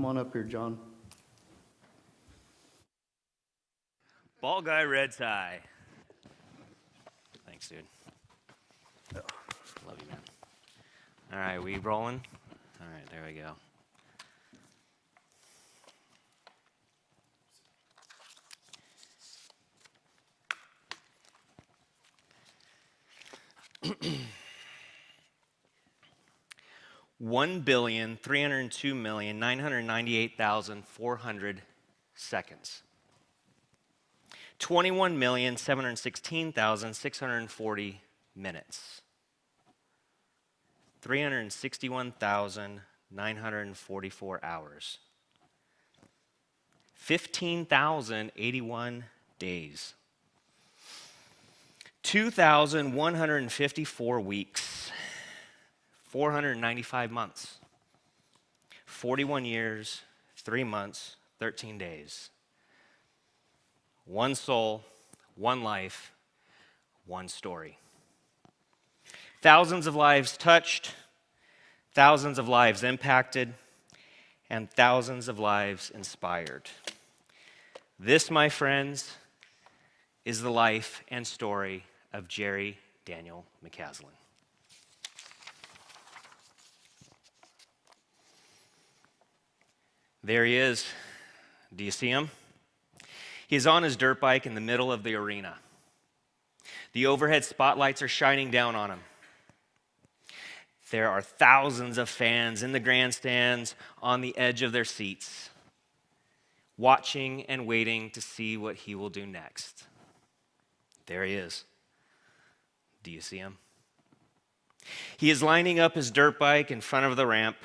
Come on up here, John. Ball guy, red tie. Thanks, dude. Love you, man. All right, we rolling? All right, there we go. $1,302,998,400 seconds. 21,716,640 minutes. 361,944 hours. 15,081 days. 2,154 weeks. 495 months. 41 years, 3 months, 13 days. One soul, one life, one story. Thousands of lives touched, thousands of lives impacted, and thousands of lives inspired. This, my friends, is the life and story of Jerry Daniel McCaslin. There he is. Do you see him? He's on his dirt bike in the middle of the arena. The overhead spotlights are shining down on him. There are thousands of fans in the grandstands on the edge of their seats, watching and waiting to see what he will do next. There he is. Do you see him? He is lining up his dirt bike in front of the ramp,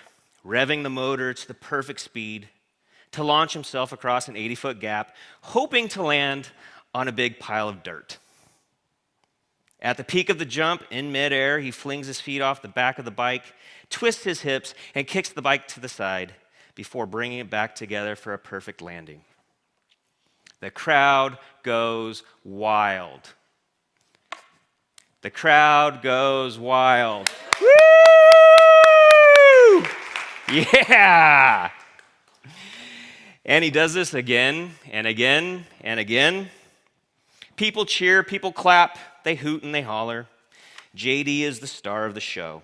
revving the motor to the perfect speed to launch himself across an 80-foot gap, hoping to land on a big pile of dirt. At the peak of the jump, in midair, he flings his feet off the back of the bike, twists his hips, and kicks the bike to the side before bringing it back together for a perfect landing. The crowd goes wild. The crowd goes wild. Woo! Yeah! And he does this again and again and again. People cheer, people clap, they hoot and they holler. JD is the star of the show.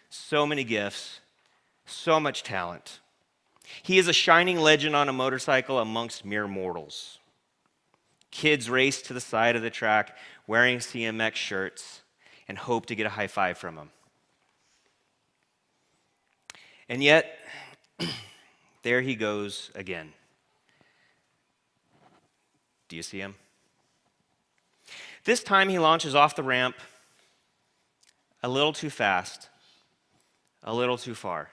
So many gifts, so much talent. He is a shining legend on a motorcycle amongst mere mortals. Kids race to the side of the track wearing CMX shirts and hope to get a high five from him. And yet, there he goes again. Do you see him? This time he launches off the ramp a little too fast, a little too far.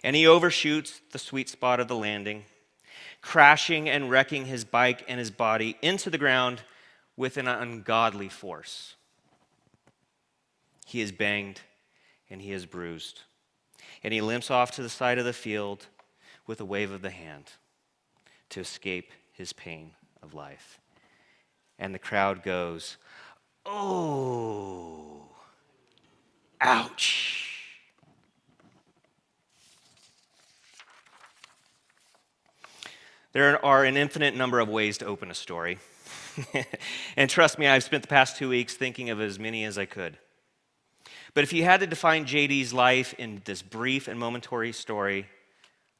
And he overshoots the sweet spot of the landing, crashing and wrecking his bike and his body into the ground with an ungodly force. He is banged and he is bruised. And he limps off to the side of the field with a wave of the hand to escape his pain of life. And the crowd goes, "Oh, ouch." There are an infinite number of ways to open a story. And trust me, I've spent the past 2 weeks thinking of as many as I could. But if you had to define JD's life in this brief and momentary story,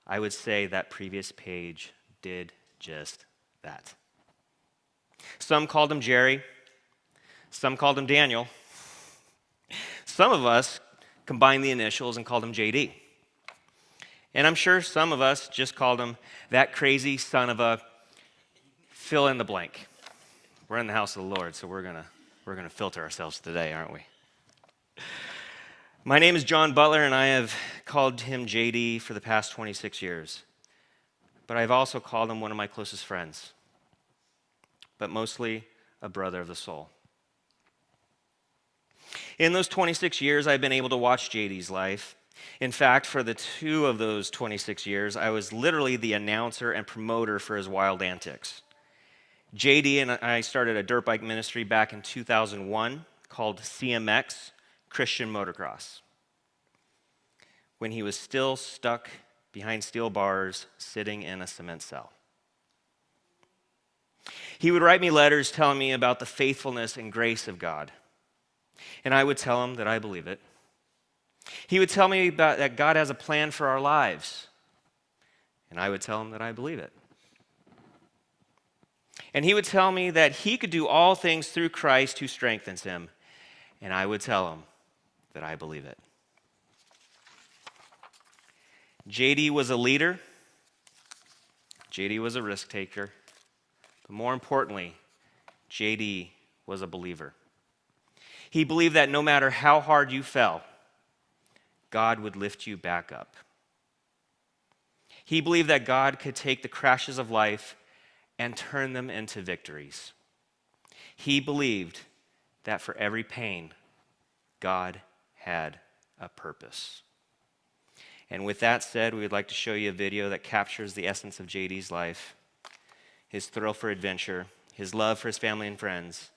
I would say that previous page did just that. Some called him Jerry. Some called him Daniel. Some of us combined the initials and called him JD. And I'm sure some of us just called him that crazy son of a fill in the blank. We're in the house of the Lord, so we're gonna filter ourselves today, aren't we? My name is John Butler, and I have called him JD for the past 26 years. But I've also called him one of my closest friends, but mostly a brother of the soul. In those 26 years, I've been able to watch JD's life. In fact, for the 2 of those 26 years, I was literally the announcer and promoter for his wild antics. JD and I started a dirt bike ministry back in 2001 called CMX, Christian Motocross, when he was still stuck behind steel bars, sitting in a cement cell. He would write me letters telling me about the faithfulness and grace of God, and I would tell him that I believe it. He would tell me about that God has a plan for our lives, and I would tell him that I believe it. And he would tell me that he could do all things through Christ who strengthens him, and I would tell him that I believe it. JD was a leader. JD was a risk taker. But more importantly, JD was a believer. He believed that no matter how hard you fell, God would lift you back up. He believed that God could take the crashes of life and turn them into victories. He believed that for every pain, God had a purpose. And with that said, we would like to show you a video that captures the essence of JD's life, his thrill for adventure, his love for his family and friends,